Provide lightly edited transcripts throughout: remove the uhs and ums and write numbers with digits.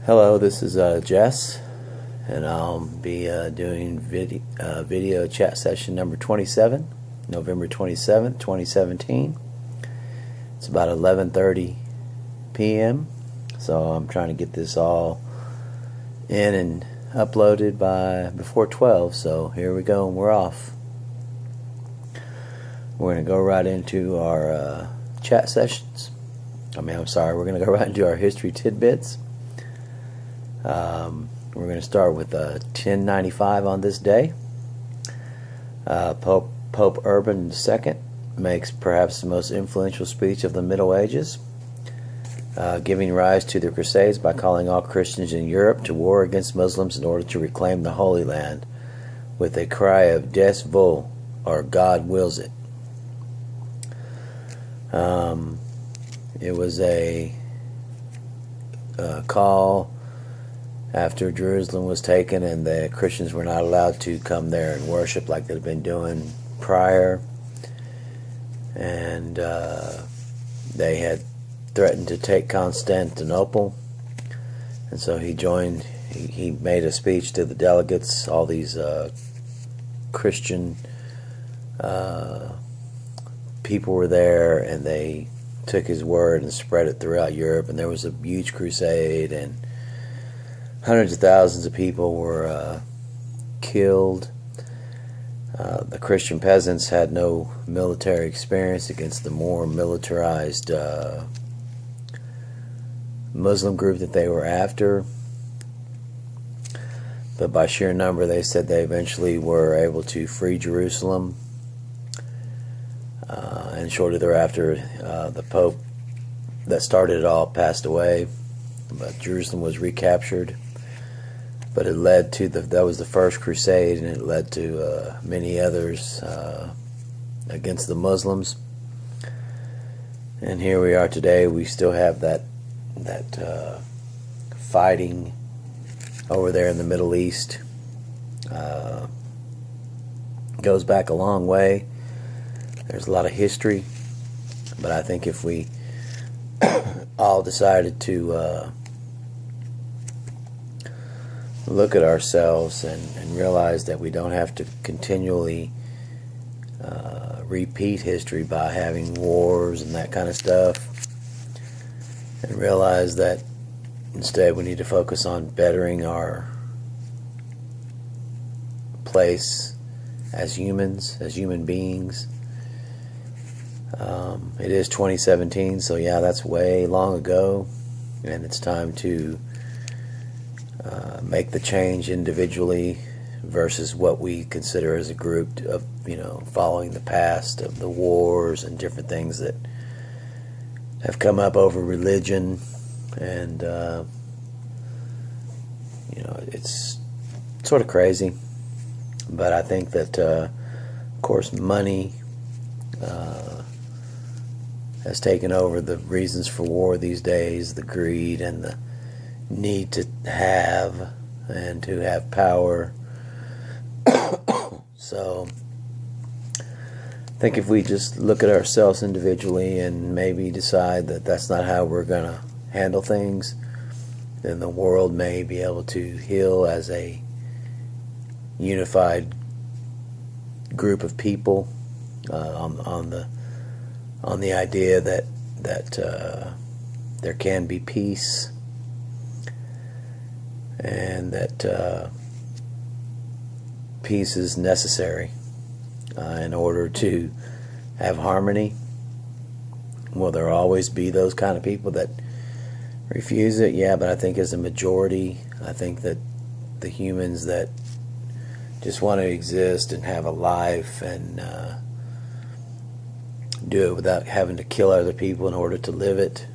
Hello, this is Jess, and I'll be doing video chat session number 27, November 27th, 2017. It's about 11:30 p.m., so I'm trying to get this all in and uploaded before 12, so here we go, and we're off. We're going to go right into our chat sessions. We're going to go right into our history tidbits. We're going to start with 1095 on this day. Pope Urban II makes perhaps the most influential speech of the Middle Ages, giving rise to the Crusades by calling all Christians in Europe to war against Muslims in order to reclaim the Holy Land with a cry of Des Voeux, or God wills it. It was a call after Jerusalem was taken and the Christians were not allowed to come there and worship like they'd been doing prior, and they had threatened to take Constantinople, and so he made a speech to the delegates. All these Christian people were there, and they took his word and spread it throughout Europe, and there was a huge crusade, and hundreds of thousands of people were killed. The Christian peasants had no military experience against the more militarized Muslim group that they were after. But by sheer number, they said they eventually were able to free Jerusalem. And shortly thereafter, the Pope that started it all passed away. But Jerusalem was recaptured. But it led to that was the first crusade, and it led to many others against the Muslims. And here we are today. We still have that fighting over there in the Middle East. Goes back a long way. There's a lot of history, but I think if we all decided to look at ourselves and realize that we don't have to continually repeat history by having wars and that kind of stuff, and realize that instead we need to focus on bettering our place as humans, as human beings. It is 2017, so yeah, that's way long ago, and it's time to make the change individually versus what we consider as a group of, following the past of the wars and different things that have come up over religion, and it's sort of crazy. But I think that of course money has taken over the reasons for war these days, the greed and the need to have and to have power. So I think if we just look at ourselves individually and maybe decide that that's not how we're going to handle things, then the world may be able to heal as a unified group of people, on the idea that there can be peace, and that peace is necessary in order to have harmony. Will there always be those kind of people that refuse it? Yeah, but I think as a majority, I think that the humans that just want to exist and have a life and do it without having to kill other people in order to live it,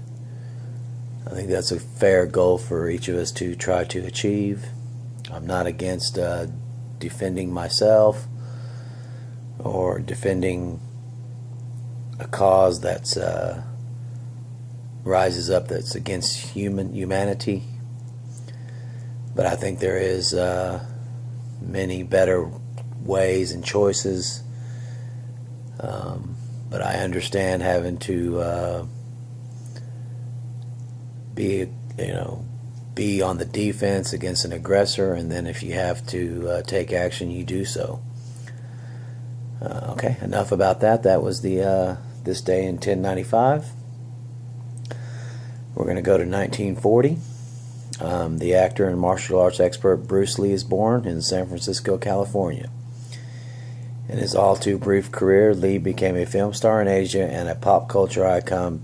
I think that's a fair goal for each of us to try to achieve. I'm not against defending myself or defending a cause that's rises up that's against humanity, but I think there is many better ways and choices. But I understand having to be be on the defense against an aggressor, and then if you have to take action, you do so. Okay, enough about that. That was the this day in 1095. We're going to go to 1940. The actor and martial arts expert Bruce Lee is born in San Francisco, California. In his all too brief career, Lee became a film star in Asia and a pop culture icon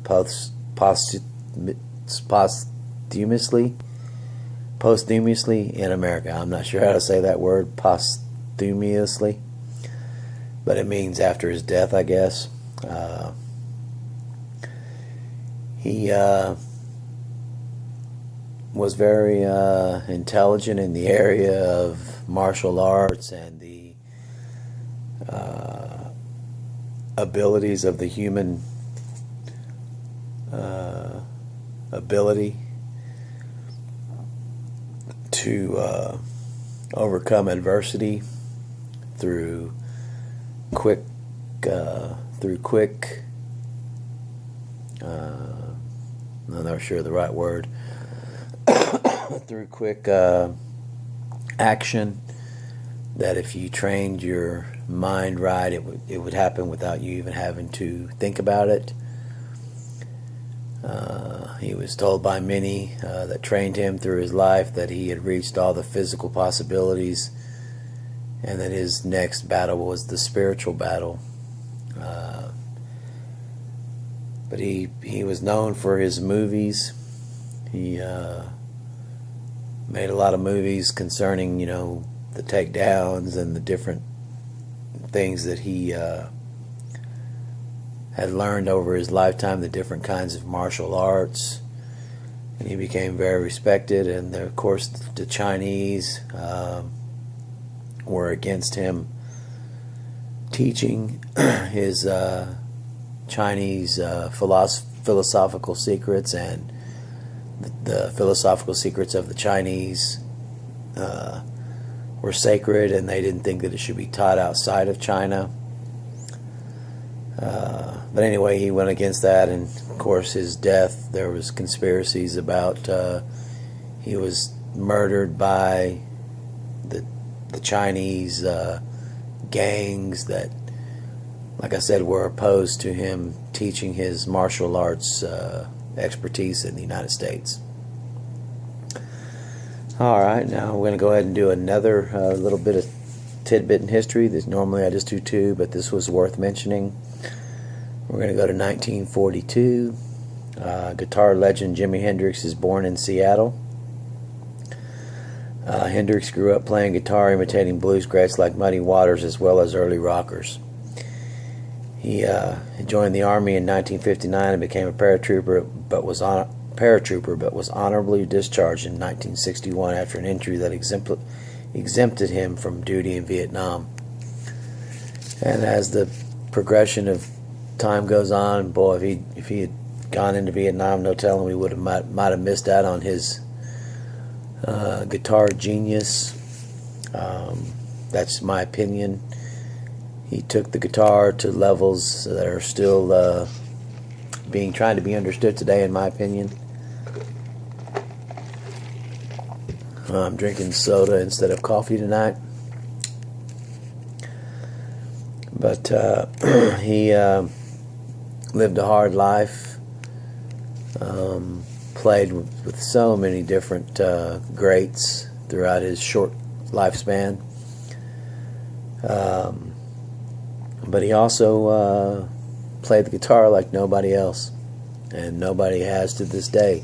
posthumously in America. I'm not sure how to say that word, posthumously, but it means after his death, I guess. He was very intelligent in the area of martial arts and the abilities of the human ability to overcome adversity through quick I'm not sure the right word through quick action, that if you trained your mind right, it would happen without you even having to think about it. He was told by many that trained him through his life that he had reached all the physical possibilities, and that his next battle was the spiritual battle. But he was known for his movies. He made a lot of movies concerning, the takedowns and the different things that he had learned over his lifetime, the different kinds of martial arts, and he became very respected. And of course, the Chinese were against him teaching his Chinese philosophical secrets, and the philosophical secrets of the Chinese were sacred, and they didn't think that it should be taught outside of China. But anyway, he went against that, and of course his death, there was conspiracies about he was murdered by the Chinese gangs that, like I said, were opposed to him teaching his martial arts expertise in the United States. Alright, now we're going to go ahead and do another little bit of tidbit in history. Normally I just do two, but this was worth mentioning. We're going to go to 1942. Guitar legend Jimi Hendrix is born in Seattle. Hendrix grew up playing guitar, imitating blues greats like Muddy Waters as well as early rockers. He joined the Army in 1959 and became a paratrooper, but was honorably discharged in 1961 after an injury that exempted him from duty in Vietnam. And as the progression of time goes on, boy, if he had gone into Vietnam, no telling we might have missed out on his guitar genius. That's my opinion. He took the guitar to levels that are still trying to be understood today, in my opinion. I'm drinking soda instead of coffee tonight. But he lived a hard life, played with so many different greats throughout his short lifespan. But he also played the guitar like nobody else, and nobody has to this day,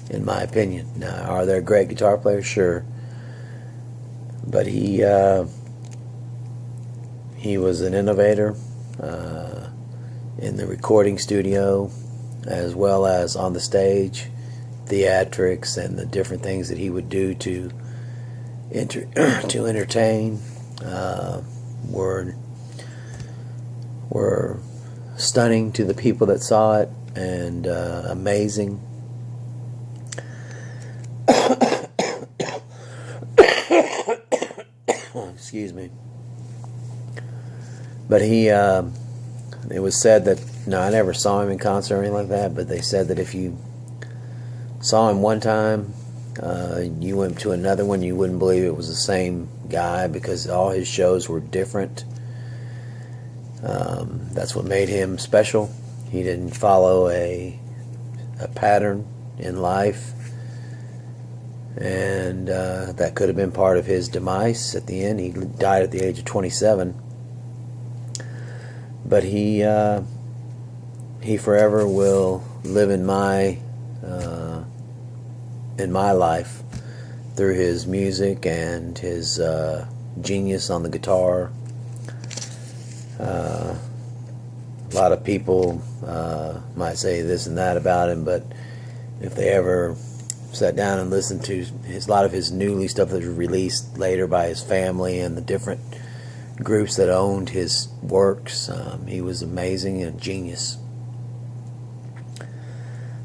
in my opinion. Now, are there great guitar players? Sure. But he was an innovator in the recording studio, as well as on the stage, theatrics, and the different things that he would do to entertain were stunning to the people that saw it, and amazing. Excuse me. But it was said that, I never saw him in concert or anything like that, but they said that if you saw him one time, You went to another one, you wouldn't believe it was the same guy because all his shows were different. That's what made him special. He didn't follow a pattern in life, and that could have been part of his demise at the end. He died at the age of 27, but he forever will live in my life through his music and his genius on the guitar. A lot of people might say this and that about him, but if they ever sat down and listened to a lot of his newly stuff that was released later by his family and the different groups that owned his works, he was amazing and a genius.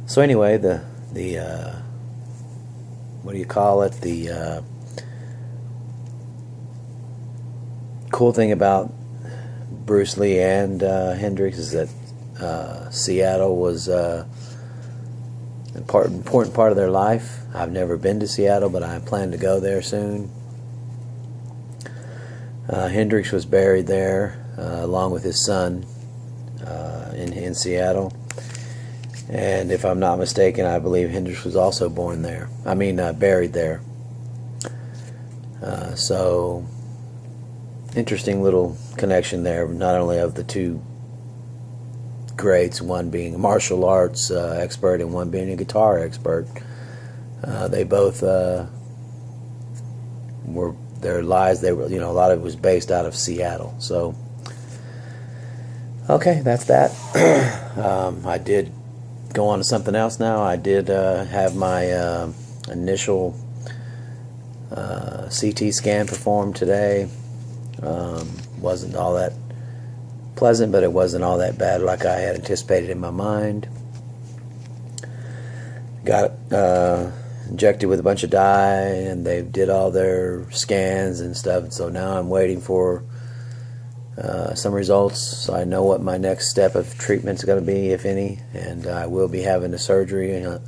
So anyway, the what do you call it? The cool thing about Bruce Lee and Hendrix is that Seattle was an important part of their life. I've never been to Seattle, but I plan to go there soon. Hendrix was buried there along with his son in Seattle. And if I'm not mistaken, I believe Hendrix was also born there. Buried there. So, interesting little connection there, not only of the two greats, one being a martial arts expert and one being a guitar expert. They both were, their lives, a lot of it was based out of Seattle. So, okay, that's that. I did go on to something else now. I did have my initial CT scan performed today. Wasn't all that pleasant, but it wasn't all that bad like I had anticipated in my mind. Got injected with a bunch of dye, and they did all their scans and stuff, and so now I'm waiting for some results, so I know what my next step of treatment is going to be, if any, and I will be having a surgery, and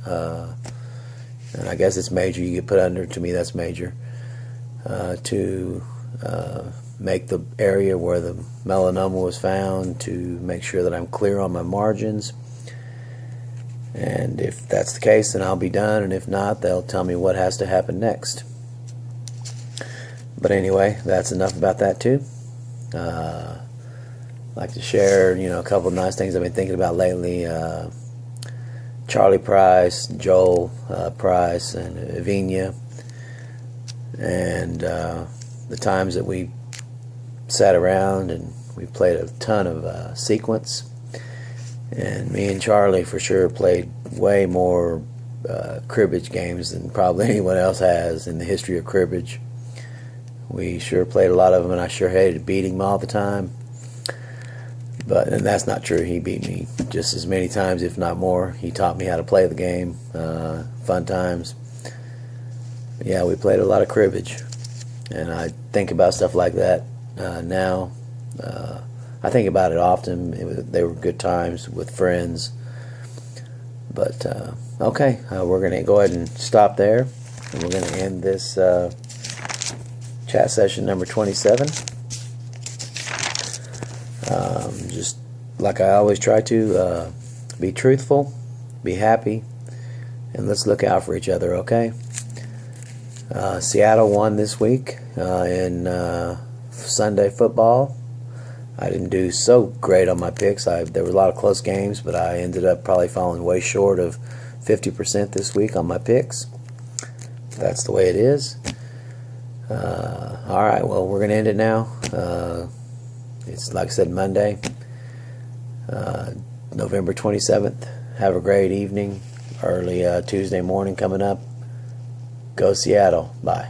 I guess it's major. You get put under. To me, that's major, to make the area where the melanoma was found, to make sure that I'm clear on my margins, and if that's the case, then I'll be done, and if not, they'll tell me what has to happen next. But anyway, that's enough about that too. Like to share, a couple of nice things I've been thinking about lately. Charlie Price, Joel Price, and Avinia, and the times that we sat around and we played a ton of sequence. And me and Charlie for sure played way more cribbage games than probably anyone else has in the history of cribbage. We sure played a lot of them, and I sure hated beating him all the time. And that's not true. He beat me just as many times, if not more. He taught me how to play the game. Fun times. Yeah, we played a lot of cribbage, and I think about stuff like that now. I think about it often. They were good times with friends. But okay, we're going to go ahead and stop there, and we're going to end this chat session number 27. Just like I always try to, be truthful, be happy, and let's look out for each other, okay? Seattle won this week in Sunday football. I didn't do so great on my picks. There were a lot of close games, but I ended up probably falling way short of 50% this week on my picks. That's the way it is. Alright, well, we're going to end it now. It's, like I said, Monday, November 27th. Have a great evening. Early Tuesday morning coming up. Go Seattle. Bye.